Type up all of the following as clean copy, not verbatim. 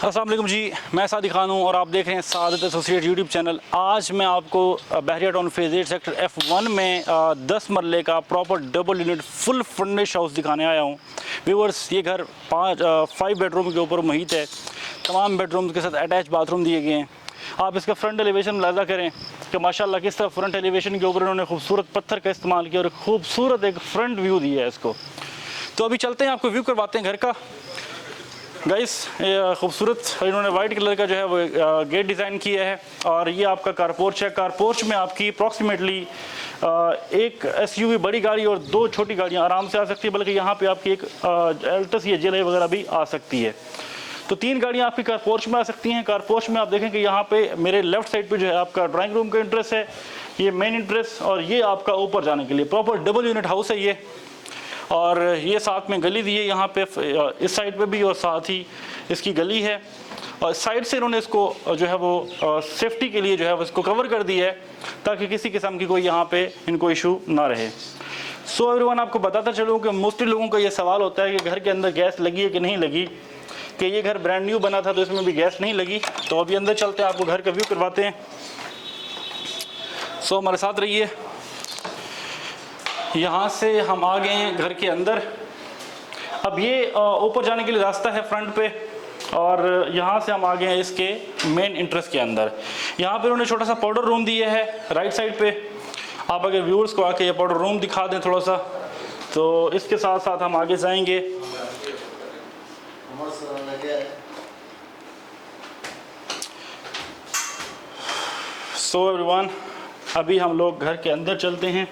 अस्सलाम वालेकुम जी, मैं सादिक खान हूँ और आप देख रहे हैं सादत एसोसिएट यूट्यूब चैनल। आज मैं आपको बहरिया टाउन फेज़ 8 सेक्टर F1 में 10 मरले का proper double unit full furnish house दिखाने आया हूँ। व्यूअर्स, ये घर 5 बेडरूम के ऊपर मुहित है। तमाम बेडरूम्स के साथ अटैच बाथरूम दिए गए हैं। आप इसका फ्रंट एलिवेशन मुलाजा करें कि माशाल्लाह किस तरह फ्रंट एलिवेशन के ऊपर इन्होंने खूबसूरत पत्थर का इस्तेमाल किया और खूबसूरत एक फ्रंट व्यू दिया है इसको। तो अभी चलते हैं, आपको व्यू करवाते हैं घर का। गाइस, खूबसूरत इन्होंने वाइट कलर का जो है वो गेट डिज़ाइन किया है और ये आपका कारपोर्च है। कारपोर्च में आपकी अप्रॉक्सीमेटली एक SUV बड़ी गाड़ी और 2 छोटी गाड़ियाँ आराम से आ सकती है, बल्कि यहाँ पे आपकी एक एल्टस या जेले वगैरह भी आ सकती है। तो 3 गाड़ियाँ आपकी कारपोर्च में आ सकती हैं। कारपोर्च में आप देखें कि यहाँ पे मेरे लेफ्ट साइड पे जो है आपका ड्राइंग रूम का इंट्रेस है, ये मेन इंट्रेस, और ये आपका ऊपर जाने के लिए प्रॉपर डबल यूनिट हाउस है ये। और ये साथ में गली दी है यहाँ पे, इस साइड पे भी, और साथ ही इसकी गली है। और साइड से इन्होंने इसको जो है वो सेफ्टी के लिए जो है वो इसको कवर कर दिया है ताकि किसी किस्म की कोई यहाँ पे इनको इशू ना रहे। सो एवरीवन, आपको बताता चलूँ कि मोस्टली लोगों का ये सवाल होता है कि घर के अंदर गैस लगी है कि नहीं लगी, कि ये घर ब्रांड न्यू बना था तो इसमें भी गैस नहीं लगी। तो अभी अंदर चलते हैं, आपको घर का व्यू करवाते हैं। सो हमारे साथ रहिए। यहाँ से हम आ गए हैं घर के अंदर। अब ये ऊपर जाने के लिए रास्ता है फ्रंट पे, और यहाँ से हम आ गए हैं इसके मेन इंट्रेस के अंदर। यहाँ पे उन्होंने छोटा सा पाउडर रूम दिया है राइट साइड पे। आप अगर व्यूअर्स को आके ये पाउडर रूम दिखा दें थोड़ा सा, तो इसके साथ साथ हम आगे जाएंगे। सो एवरीवन, अभी हम लोग घर के अंदर चलते हैं।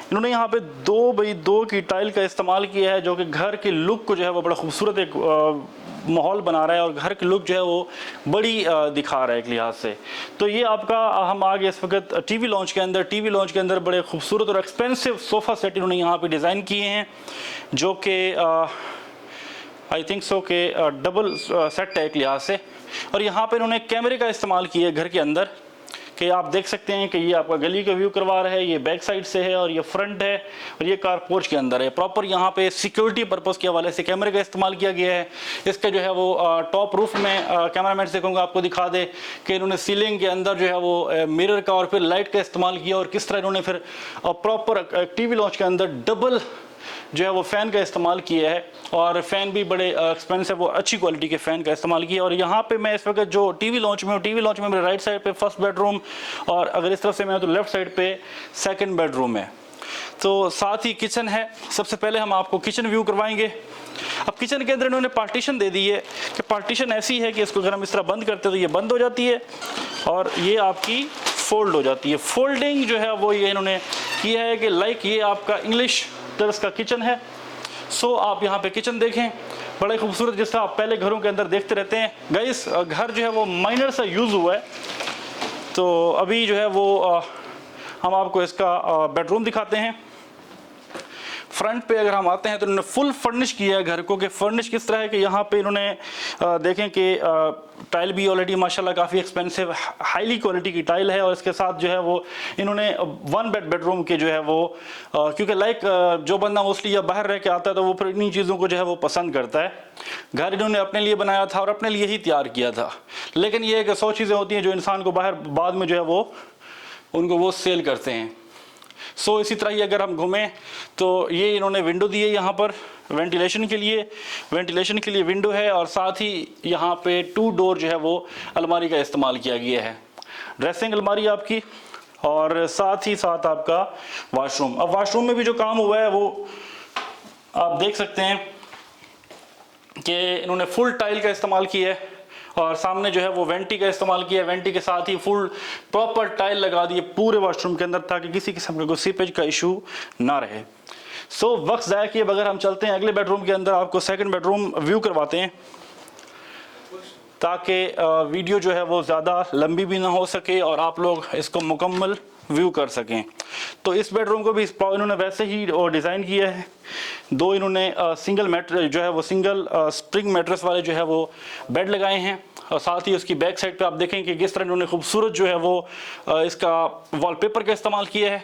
इन्होंने यहाँ पे 2x2 की टाइल का इस्तेमाल किया है, जो कि घर के लुक को जो है वो बड़ा खूबसूरत एक माहौल बना रहा है और घर की लुक जो है वो बड़ी दिखा रहा है एक लिहाज से। तो ये आपका, हम आगे इस वक्त टीवी लॉन्च के अंदर बड़े खूबसूरत और एक्सपेंसिव सोफ़ा सेट इन्होंने यहाँ पे डिज़ाइन किए हैं, जो कि आई थिंक सो के डबल सेट है एक लिहाज से। और यहाँ पे इन्होंने कैमरे का इस्तेमाल किया है घर के अंदर, कि आप देख सकते हैं कि ये आपका गली का व्यू करवा रहा है, ये बैक साइड से है और ये फ्रंट है और ये कार पोर्च के अंदर है। प्रॉपर यहाँ पे सिक्योरिटी पर्पस के हवाले से कैमरे का इस्तेमाल किया गया है। इसका जो है वो टॉप रूफ में कैमरामैन से कहूँगा आपको दिखा दे कि इन्होंने सीलिंग के अंदर जो है वो मिरर का और फिर लाइट का इस्तेमाल किया, और किस तरह इन्होंने फिर प्रॉपर टीवी लॉन्च के अंदर डबल जो है वो फ़ैन का इस्तेमाल किया है, और फ़ैन भी बड़े एक्सपेंसिव और अच्छी क्वालिटी के फ़ैन का इस्तेमाल किया। और यहाँ पे मैं इस वक्त जो टीवी लॉन्च में हूँ, टीवी लॉन्च में मेरे राइट साइड पे फर्स्ट बेडरूम, और अगर इस तरफ से मैं तो लेफ़्ट साइड पे सेकंड बेडरूम है। तो साथ ही किचन है। सबसे पहले हम आपको किचन व्यू करवाएंगे। अब किचन के अंदर इन्होंने पार्टीशन दे दी है कि पार्टीशन ऐसी है कि इसको अगर हम इस तरह बंद करते हैं तो ये बंद हो जाती है और ये आपकी फोल्ड हो जाती है। फोल्डिंग जो है वो ये इन्होंने किया है कि लाइक ये आपका इंग्लिश तरह का किचन है। सो आप यहाँ पे किचन देखें, बड़ा खूबसूरत, जिस तरह आप पहले घरों के अंदर देखते रहते हैं। गाइस, घर जो है वो माइनर सा यूज़ हुआ है, तो अभी जो है वो हम आपको इसका बेडरूम दिखाते हैं। फ्रंट पे अगर हम आते हैं तो इन्होंने फुल फर्निश किया है घर को। कि फर्निश किस तरह है कि यहाँ पे इन्होंने देखें कि टाइल भी ऑलरेडी माशाल्लाह काफ़ी एक्सपेंसिव हाईली क्वालिटी की टाइल है, और इसके साथ जो है वो इन्होंने 1 बेडरूम के जो है वो क्योंकि लाइक जो बंदा मोस्टली या बाहर रह के आता है तो वो फिर इन्हीं चीज़ों को जो है वो पसंद करता है। घर इन्होंने अपने लिए बनाया था और अपने लिए ही तैयार किया था, लेकिन ये कि 100 चीज़ें होती हैं जो इंसान को बाहर बाद में जो है वो उनको वो सेल करते हैं। सो इसी तरह ही अगर हम घूमें तो ये इन्होंने विंडो दी है यहाँ पर वेंटिलेशन के लिए विंडो है, और साथ ही यहाँ पे 2 डोर जो है वो अलमारी का इस्तेमाल किया गया है। ड्रेसिंग अलमारी आपकी, और साथ ही साथ आपका वाशरूम। अब वाशरूम में भी जो काम हुआ है वो आप देख सकते हैं कि इन्होंने फुल टाइल का इस्तेमाल किया है, और सामने जो है वो वेंटी का इस्तेमाल किया है। वेंटी के साथ ही फुल प्रॉपर टाइल लगा दी है पूरे वॉशरूम के अंदर, ताकि किसी किस्म का कोई सीपेज का इशू ना रहे। सो वक्त ज़ाया किए बगैर हम चलते हैं अगले बेडरूम के अंदर, आपको सेकंड बेडरूम व्यू करवाते हैं, ताकि वीडियो जो है वो ज़्यादा लंबी भी ना हो सके और आप लोग इसको मुकम्मल व्यू कर सकें। तो इस बेडरूम को भी इन्होंने वैसे ही डिज़ाइन किया है। 2 इन्होंने सिंगल मैट्रेस जो है वो सिंगल स्प्रिंग मैट्रेस वाले जो है वो बेड लगाए हैं, और साथ ही उसकी बैक साइड पे आप देखें कि किस तरह इन्होंने खूबसूरत जो है वो इसका वॉलपेपर का इस्तेमाल किया है।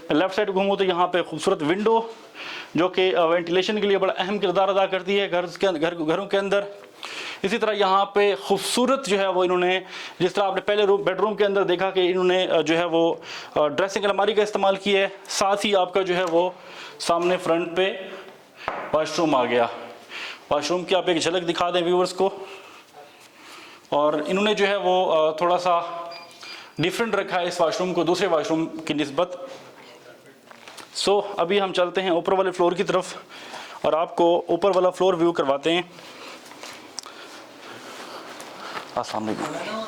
मैं लेफ़्ट साइड घूमूँ तो यहाँ पे खूबसूरत विंडो जो कि वेंटिलेशन के लिए बड़ा अहम किरदार अदा करती है घरों के अंदर। इसी तरह यहाँ पे खूबसूरत जो है वो इन्होंने, जिस तरह आपने पहले बेडरूम के अंदर देखा कि इन्होंने जो है वो ड्रेसिंग अलमारी का इस्तेमाल किया है, साथ ही आपका जो है वो सामने फ्रंट पे वॉशरूम आ गया। वॉशरूम की आप एक झलक दिखा दें व्यूवर्स को। और इन्होंने जो है वो थोड़ा सा डिफरेंट रखा है इस वॉशरूम को दूसरे वॉशरूम की निस्बत। सो अभी हम चलते हैं ऊपर वाले फ्लोर की तरफ और आपको ऊपर वाला फ्लोर व्यू करवाते हैं। अस्सलाम वालेकुम।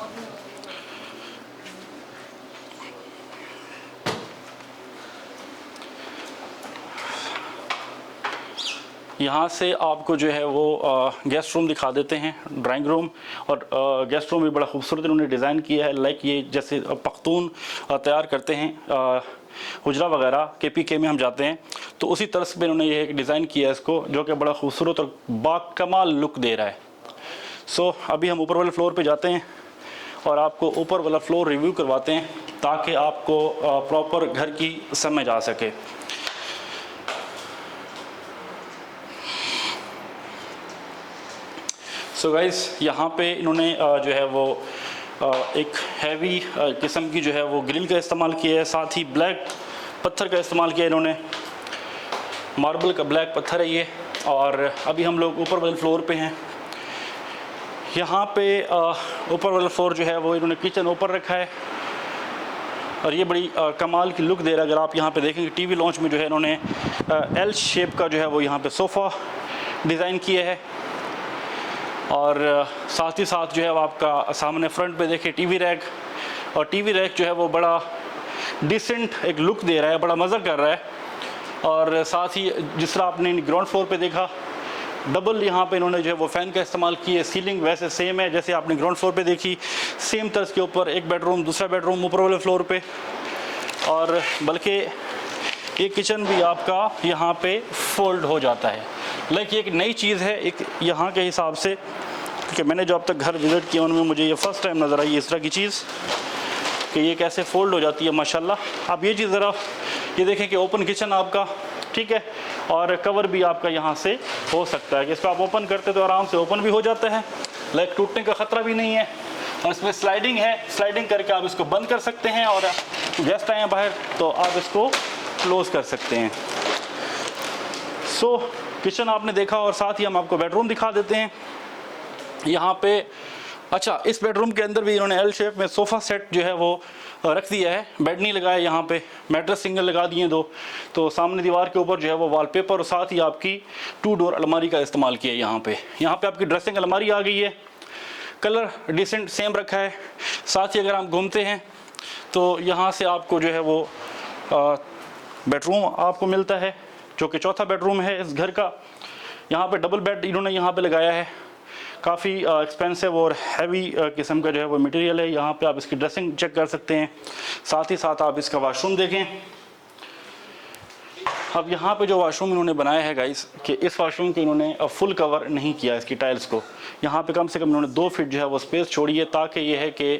यहाँ से आपको जो है वो गेस्ट रूम दिखा देते हैं, ड्राइंग रूम। और गेस्ट रूम भी बड़ा खूबसूरत इन्होंने डिज़ाइन किया है, लाइक ये जैसे पख्तून तैयार करते हैं हुजरा वगैरह KPK में हम जाते हैं, तो उसी तरह पे इन्होंने ये डिज़ाइन किया है इसको, जो कि बड़ा खूबसूरत और बाकमाल लुक दे रहा है। सो अभी हम ऊपर वाले फ्लोर पे जाते हैं और आपको ऊपर वाला फ्लोर रिव्यू करवाते हैं ताकि आपको प्रॉपर घर की समझ आ सके। सो गाइस, यहाँ पे इन्होंने जो है वो एक हैवी किस्म की जो है वो ग्रिल का इस्तेमाल किया है, साथ ही ब्लैक पत्थर का इस्तेमाल किया है इन्होंने, मार्बल का ब्लैक पत्थर है ये। और अभी हम लोग ऊपर वाले फ्लोर पे हैं। यहाँ पे ऊपर वाला फ्लोर जो है वो इन्होंने किचन ऊपर रखा है और ये बड़ी कमाल की लुक दे रहा है। अगर आप यहाँ पे देखेंगे टीवी लॉन्च में जो है इन्होंने L शेप का जो है वो यहाँ पे सोफ़ा डिज़ाइन किया है। और साथ ही साथ जो है वो आपका सामने फ्रंट पे देखिए टीवी रैक, और टीवी रैक जो है वो बड़ा डिसेंट एक लुक दे रहा है, बड़ा मज़ा कर रहा है। और साथ ही जिस तरह आपने ग्राउंड फ्लोर पे देखा, डबल यहाँ पे इन्होंने जो है वो फ़ैन का इस्तेमाल किया है। सीलिंग वैसे सेम है जैसे आपने ग्राउंड फ्लोर पे देखी, सेम तर्ज के ऊपर एक बेडरूम, दूसरा बेडरूम ऊपर वाले फ्लोर पे। और बल्कि ये किचन भी आपका यहाँ पे फोल्ड हो जाता है, लाइक ये एक नई चीज़ है एक यहाँ के हिसाब से, क्योंकि मैंने जो अब तक घर विज़िट किया उनमें मुझे ये फ़र्स्ट टाइम नज़र आई इस तरह की चीज़ कि ये कैसे फ़ोल्ड हो जाती है माशाल्लाह। अब ये चीज़ ज़रा ये देखें कि ओपन किचन आपका, ठीक है, और कवर भी आपका यहाँ से हो सकता है कि इसको आप ओपन करते तो आराम से ओपन भी हो जाता है, लाइक टूटने का ख़तरा भी नहीं है। और इसमें स्लाइडिंग है, स्लाइडिंग करके आप इसको बंद कर सकते हैं और गेस्ट आए हैं बाहर तो आप इसको क्लोज़ कर सकते हैं। सो किचन आपने देखा और साथ ही हम आपको बेडरूम दिखा देते हैं यहाँ पे। अच्छा, इस बेडरूम के अंदर भी इन्होंने L शेप में सोफ़ा सेट जो है वो रख दिया है, बेड नहीं लगाया यहाँ पे, मैट्रेस सिंगल लगा दिए दो, तो सामने दीवार के ऊपर जो है वो वॉलपेपर और साथ ही आपकी 2 डोर अलमारी का इस्तेमाल किया है यहाँ पे। यहाँ पे आपकी ड्रेसिंग अलमारी आ गई है, कलर डिसेंट सेम रखा है। साथ ही अगर हम घूमते हैं तो यहाँ से आपको जो है वो बेडरूम आपको मिलता है, जो कि चौथा बेडरूम है इस घर का। यहाँ पे डबल बेड इन्होंने यहाँ पे लगाया है, काफ़ी एक्सपेंसिव और हैवी किस्म का जो है वो मटेरियल है। यहाँ पे आप इसकी ड्रेसिंग चेक कर सकते हैं, साथ ही साथ आप इसका वॉशरूम देखें। अब यहाँ पे जो वॉशरूम इन्होंने बनाया है गाइस, कि इस वॉशरूम को इन्होंने फुल कवर नहीं किया इसकी टाइल्स को, यहाँ पे कम से कम इन्होंने 2 फीट जो है वो स्पेस छोड़ी है ताकि ये है कि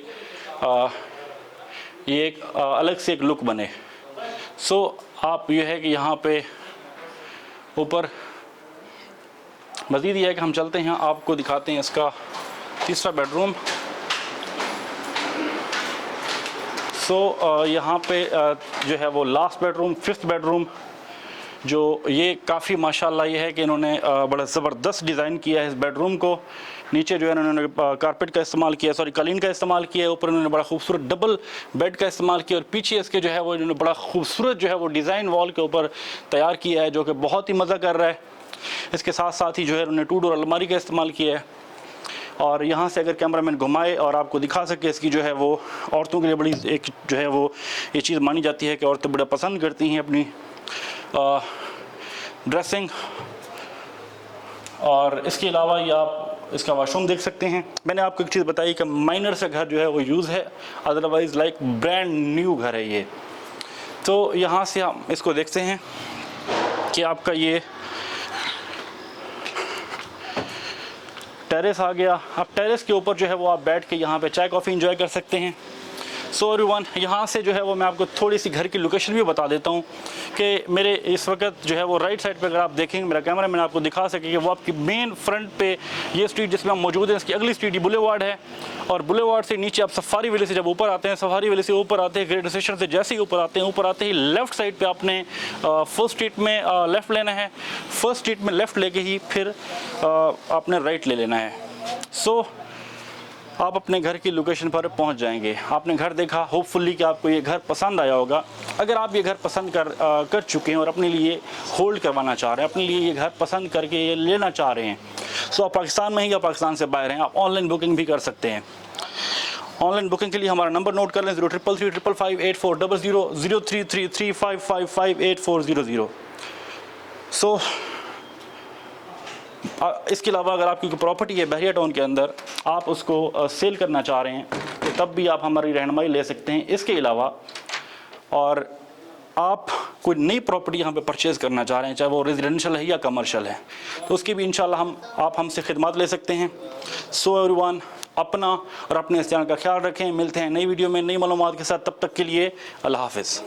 ये एक अलग से एक लुक बने। सो आप ये है कि यहाँ पे ऊपर मज़ीद ये है कि हम चलते हैं, आपको दिखाते हैं इसका तीसरा बेडरूम। सो यहाँ पे जो है वो लास्ट बेडरूम, 5th बेडरूम, जो ये काफ़ी माशाल्लाह ये है कि इन्होंने बड़ा ज़बरदस्त डिज़ाइन किया है इस बेडरूम को। नीचे जो है इन्होंने कारपेट का इस्तेमाल किया, सॉरी कालीन का इस्तेमाल किया है। ऊपर इन्होंने बड़ा खूबसूरत डबल बेड का इस्तेमाल किया और पीछे इसके जो है वो इन्होंने बड़ा खूबसूरत जो है वो डिज़ाइन वॉल के ऊपर तैयार किया है, जो कि बहुत ही मज़ा कर रहा है। इसके साथ साथ ही जो है उन्होंने 2 डोर अलमारी का इस्तेमाल किया है। और यहाँ से अगर कैमरामैन घुमाए और आपको दिखा सके, इसकी जो है वो औरतों के लिए बड़ी एक जो है वो ये चीज़ मानी जाती है कि औरतें बड़ा पसंद करती हैं अपनी ड्रेसिंग। और इसके अलावा ये आप इसका वॉशरूम देख सकते हैं। मैंने आपको एक चीज़ बताई कि माइनर से घर जो है वो यूज़ है, अदरवाइज़ लाइक ब्रांड न्यू घर है ये। तो यहाँ से हम इसको देखते हैं कि आपका ये टेरेस आ गया। अब टेरेस के ऊपर जो है वो आप बैठ के यहाँ पे चाय कॉफ़ी एंजॉय कर सकते हैं। सो एवरीवन, यहाँ से जो है वो मैं आपको थोड़ी सी घर की लोकेशन भी बता देता हूँ कि मेरे इस वक्त जो है वो राइट साइड पे अगर आप देखेंगे, मेरा कैमरा मैंने आपको दिखा सके कि वो आपकी मेन फ्रंट पे ये स्ट्रीट जिसमें हम मौजूद हैं, इसकी अगली स्ट्रीट ये बुलेवार्ड है। और बुलेवार्ड से नीचे आप सफारी वैली से जब ऊपर आते हैं, सफारी वैली से ऊपर आते हैं, ग्रेट स्टेशन से जैसे ही ऊपर आते ही लेफ़्ट साइड पर आपने फर्स्ट स्ट्रीट में लेफ़्ट लेना है। फर्स्ट स्ट्रीट में लेफ़्ट लेके ही फिर आपने राइट ले लेना है। सो आप अपने घर की लोकेशन पर पहुंच जाएंगे। आपने घर देखा, होपफुली कि आपको ये घर पसंद आया होगा। अगर आप ये घर पसंद कर चुके हैं और अपने लिए होल्ड करवाना चाह रहे हैं, अपने लिए ये घर पसंद करके ये लेना चाह रहे हैं, सो आप पाकिस्तान में ही या पाकिस्तान से बाहर हैं, आप ऑनलाइन बुकिंग भी कर सकते हैं। ऑनलाइन बुकिंग के लिए हमारा नंबर नोट कर लें, 0333558400 033355558400। सो इसके अलावा अगर आपकी कोई प्रॉपर्टी है बहरिया टाउन के अंदर, आप उसको सेल करना चाह रहे हैं तो तब भी आप हमारी रहनुमाई ले सकते हैं। इसके अलावा और आप कोई नई प्रॉपर्टी यहाँ पे परचेज़ करना चाह रहे हैं, चाहे वो रेजिडेंशियल है या कमर्शियल है, तो उसकी भी इंशाल्लाह आप हमसे खिदमत ले सकते हैं। सो एवरीवन, अपना और अपने इस चैनल का ख्याल रखें। मिलते हैं नई वीडियो में नई मालूमात के साथ। तब तक के लिए अल्लाह हाफ़िज़।